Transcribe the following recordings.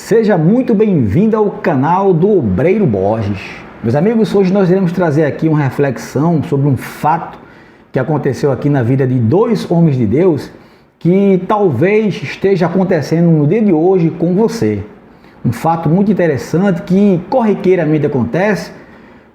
Seja muito bem-vindo ao canal do Obreiro Borges. Meus amigos, hoje nós iremos trazer aqui uma reflexão sobre um fato que aconteceu aqui na vida de dois homens de Deus que talvez esteja acontecendo no dia de hoje com você. Um fato muito interessante que corriqueiramente acontece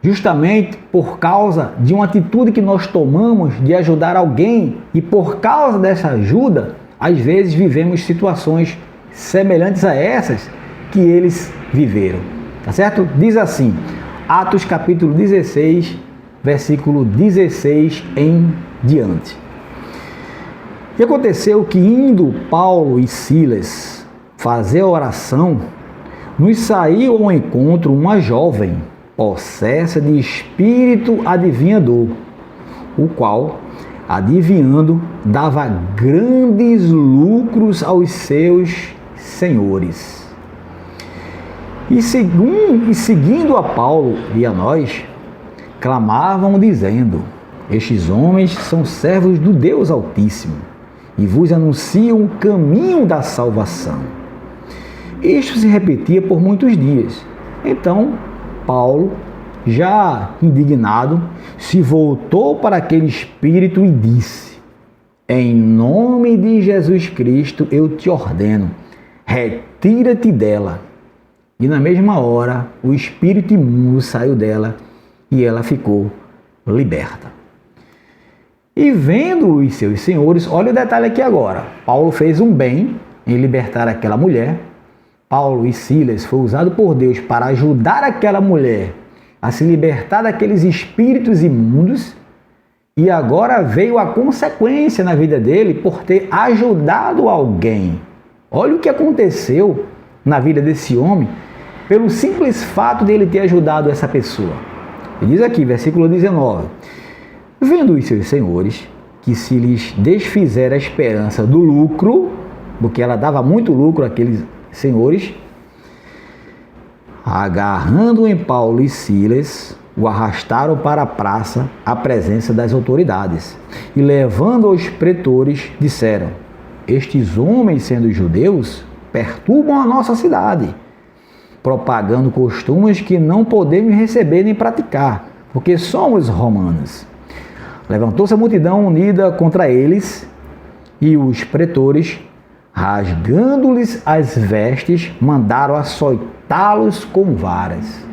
justamente por causa de uma atitude que nós tomamos de ajudar alguém e por causa dessa ajuda, às vezes vivemos situações semelhantes a essas que eles viveram, tá certo? Diz assim, Atos capítulo 16, versículo 16 em diante. E aconteceu que indo Paulo e Silas fazer a oração, nos saiu ao encontro uma jovem, possessa de espírito adivinhador, o qual, adivinhando, dava grandes lucros aos seus senhores. E seguindo a Paulo e a nós, clamavam dizendo: estes homens são servos do Deus Altíssimo e vos anunciam o caminho da salvação. Isto se repetia por muitos dias. Então, Paulo, já indignado, se voltou para aquele espírito e disse: em nome de Jesus Cristo eu te ordeno, retira-te dela. E na mesma hora, o espírito imundo saiu dela e ela ficou liberta. E vendo os seus senhores, olha o detalhe aqui agora, Paulo fez um bem em libertar aquela mulher. Paulo e Silas foi usado por Deus para ajudar aquela mulher a se libertar daqueles espíritos imundos, e agora veio a consequência na vida dele por ter ajudado alguém. Olha o que aconteceu na vida desse homem pelo simples fato de ele ter ajudado essa pessoa. Ele diz aqui, versículo 19, vendo os seus senhores que se lhes desfizera a esperança do lucro, porque ela dava muito lucro àqueles senhores, agarrando em Paulo e Silas, o arrastaram para a praça à presença das autoridades e levando aos pretores, disseram: estes homens, sendo judeus, perturbam a nossa cidade, propagando costumes que não podemos receber nem praticar, porque somos romanos. Levantou-se a multidão unida contra eles e os pretores, rasgando-lhes as vestes, mandaram açoitá-los com varas.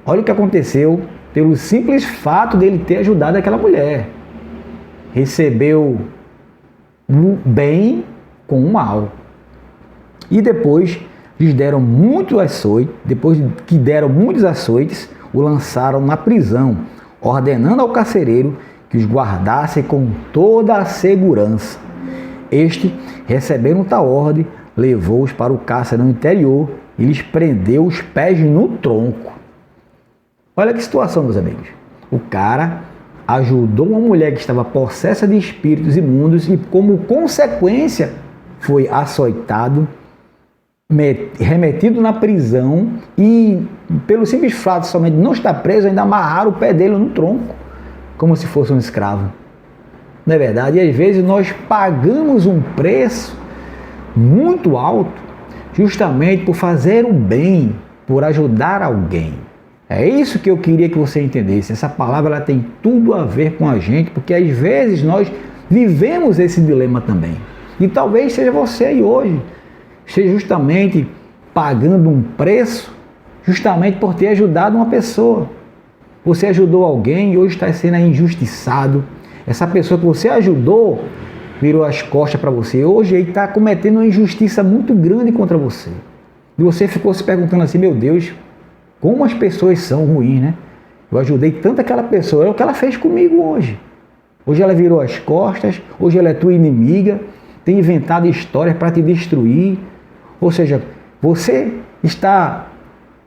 Olha o que aconteceu pelo simples fato dele ter ajudado aquela mulher. Recebeu o bem com o mal. E depois lhes deram muito açoite, depois que deram muitos açoites, o lançaram na prisão, ordenando ao carcereiro que os guardasse com toda a segurança. Este, recebendo tal ordem, levou-os para o cárcere no interior e lhes prendeu os pés no tronco. Olha que situação, meus amigos. O cara ajudou uma mulher que estava possessa de espíritos imundos e, como consequência, foi açoitado, remetido na prisão e, pelo simples fato somente de não estar preso, ainda amarraram o pé dele no tronco, como se fosse um escravo. Não é verdade? E às vezes nós pagamos um preço muito alto justamente por fazer o bem, por ajudar alguém. É isso que eu queria que você entendesse. Essa palavra ela tem tudo a ver com a gente, porque às vezes nós vivemos esse dilema também. E talvez seja você aí hoje, esteja justamente pagando um preço justamente por ter ajudado uma pessoa. Você ajudou alguém e hoje está sendo injustiçado. Essa pessoa que você ajudou virou as costas para você. Hoje ele está cometendo uma injustiça muito grande contra você. E você ficou se perguntando assim, meu Deus, como as pessoas são ruins, né? Eu ajudei tanto aquela pessoa, é o que ela fez comigo hoje. Hoje ela virou as costas, hoje ela é tua inimiga, tem inventado histórias para te destruir. Ou seja, você está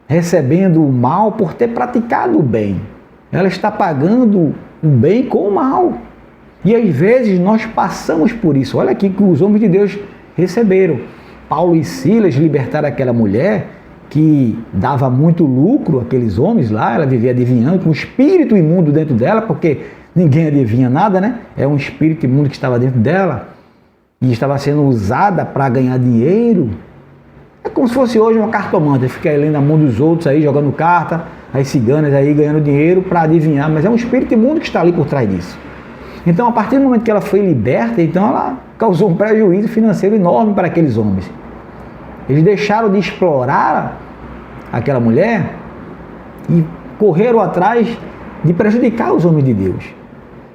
recebendo o mal por ter praticado o bem. Ela está pagando o bem com o mal. E às vezes nós passamos por isso. Olha aqui que os homens de Deus receberam. Paulo e Silas libertaram aquela mulher que dava muito lucro àqueles homens lá. Ela vivia adivinhando com um espírito imundo dentro dela, porque ninguém adivinha nada, né? É um espírito imundo que estava dentro dela e estava sendo usada para ganhar dinheiro. É como se fosse hoje uma cartomante, fica aí lendo a mão dos outros aí, jogando carta, as ciganas aí ganhando dinheiro para adivinhar, mas é um espírito imundo que está ali por trás disso. Então, a partir do momento que ela foi liberta, então ela causou um prejuízo financeiro enorme para aqueles homens. Eles deixaram de explorar aquela mulher e correram atrás de prejudicar os homens de Deus.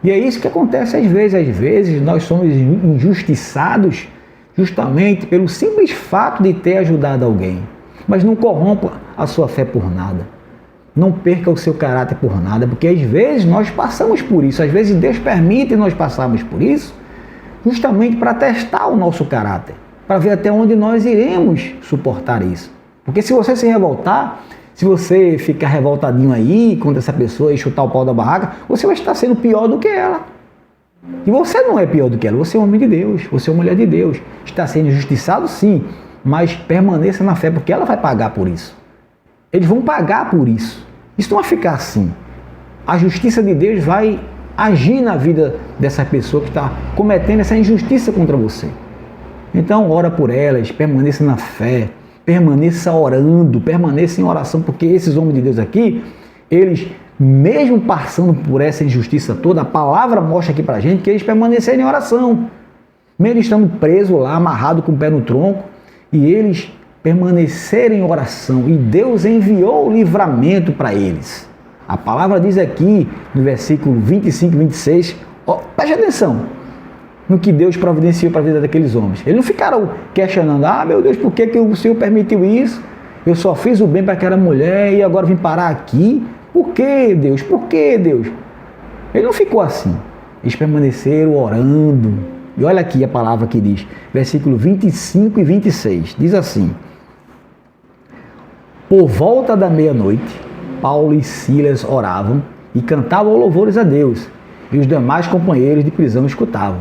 E é isso que acontece às vezes. Às vezes nós somos injustiçados justamente pelo simples fato de ter ajudado alguém. Mas não corrompa a sua fé por nada. Não perca o seu caráter por nada, porque às vezes nós passamos por isso. Às vezes Deus permite nós passarmos por isso justamente para testar o nosso caráter, para ver até onde nós iremos suportar isso. Porque se você se revoltar, se você ficar revoltadinho aí contra essa pessoa e chutar o pau da barraca, você vai estar sendo pior do que ela. E você não é pior do que ela, você é um homem de Deus, você é uma mulher de Deus. Está sendo injustiçado sim, mas permaneça na fé, porque ela vai pagar por isso. Eles vão pagar por isso. Isso não vai ficar assim. A justiça de Deus vai agir na vida dessa pessoa que está cometendo essa injustiça contra você. Então, ora por elas, permaneça na fé, permaneça orando, permaneça em oração, porque esses homens de Deus aqui, eles, mesmo passando por essa injustiça toda, a palavra mostra aqui pra gente que eles permaneceram em oração. Mesmo estando presos lá, amarrado com o pé no tronco, e eles permaneceram em oração, e Deus enviou o livramento para eles. A palavra diz aqui, no versículo 25 e 26, preste atenção no que Deus providenciou para a vida daqueles homens. Eles não ficaram questionando, meu Deus, por que o Senhor permitiu isso? Eu só fiz o bem para aquela mulher e agora vim parar aqui? Por que, Deus? Por que, Deus? Ele não ficou assim. Eles permaneceram orando. E olha aqui a palavra que diz, versículo 25 e 26, diz assim: por volta da meia-noite, Paulo e Silas oravam e cantavam louvores a Deus, e os demais companheiros de prisão escutavam.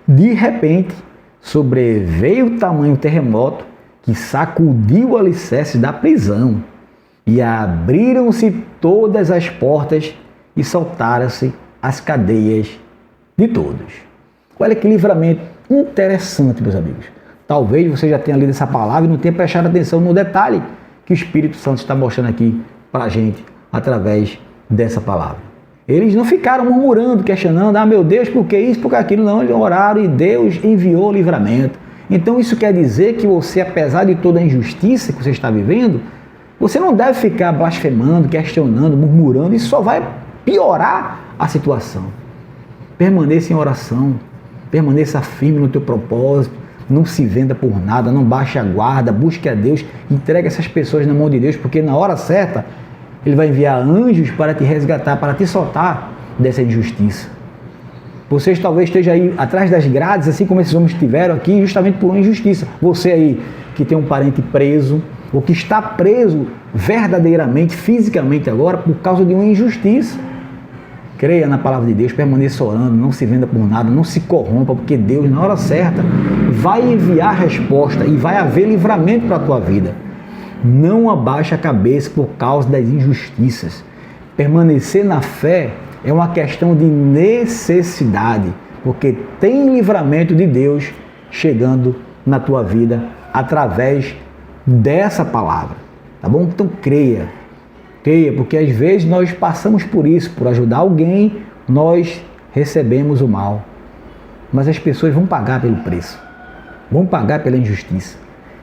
De repente, sobreveio tamanho terremoto que sacudiu o alicerce da prisão, e abriram-se todas as portas e soltaram-se as cadeias de todos. Olha que livramento interessante, meus amigos. Talvez você já tenha lido essa palavra e não tenha prestado atenção no detalhe que o Espírito Santo está mostrando aqui para a gente através dessa palavra. Eles não ficaram murmurando, questionando, meu Deus, por que isso, por que aquilo? Não, eles oraram e Deus enviou o livramento. Então isso quer dizer que você, apesar de toda a injustiça que você está vivendo, você não deve ficar blasfemando, questionando, murmurando, isso só vai piorar a situação. Permaneça em oração, permaneça firme no teu propósito, não se venda por nada, não baixe a guarda, busque a Deus, entregue essas pessoas na mão de Deus, porque na hora certa Ele vai enviar anjos para te resgatar, para te soltar dessa injustiça. Vocês talvez estejam aí atrás das grades, assim como esses homens estiveram aqui, justamente por uma injustiça. Você aí que tem um parente preso, ou que está preso verdadeiramente, fisicamente agora, por causa de uma injustiça. Creia na palavra de Deus, permaneça orando, não se venda por nada, não se corrompa, porque Deus, na hora certa, vai enviar a resposta e vai haver livramento para a tua vida. Não abaixe a cabeça por causa das injustiças. Permanecer na fé é uma questão de necessidade, porque tem livramento de Deus chegando na tua vida através dessa palavra, tá bom? Então creia, porque às vezes nós passamos por isso, por ajudar alguém, nós recebemos o mal, mas as pessoas vão pagar pelo preço, vão pagar pela injustiça.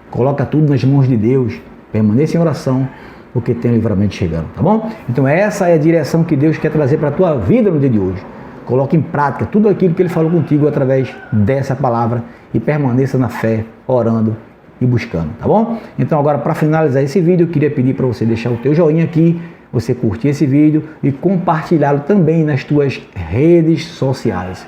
Coloca tudo nas mãos de Deus, permaneça em oração, porque tem livramento chegando, tá bom? Então essa é a direção que Deus quer trazer para a tua vida no dia de hoje. Coloque em prática tudo aquilo que Ele falou contigo através dessa palavra e permaneça na fé, orando e buscando, tá bom? Então agora, para finalizar esse vídeo, eu queria pedir para você deixar o teu joinha aqui, você curtir esse vídeo e compartilhá-lo também nas tuas redes sociais.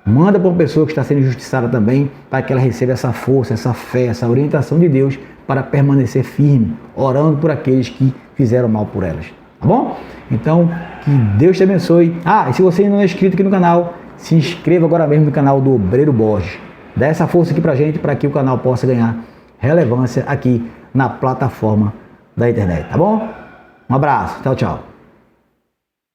Manda para uma pessoa que está sendo injustiçada também, para que ela receba essa força, essa fé, essa orientação de Deus para permanecer firme, orando por aqueles que fizeram mal por elas, tá bom? Então, que Deus te abençoe. E se você ainda não é inscrito aqui no canal, se inscreva agora mesmo no canal do Obreiro Borges. Dá essa força aqui pra gente, para que o canal possa ganhar relevância aqui na plataforma da internet, tá bom? Um abraço, tchau, tchau.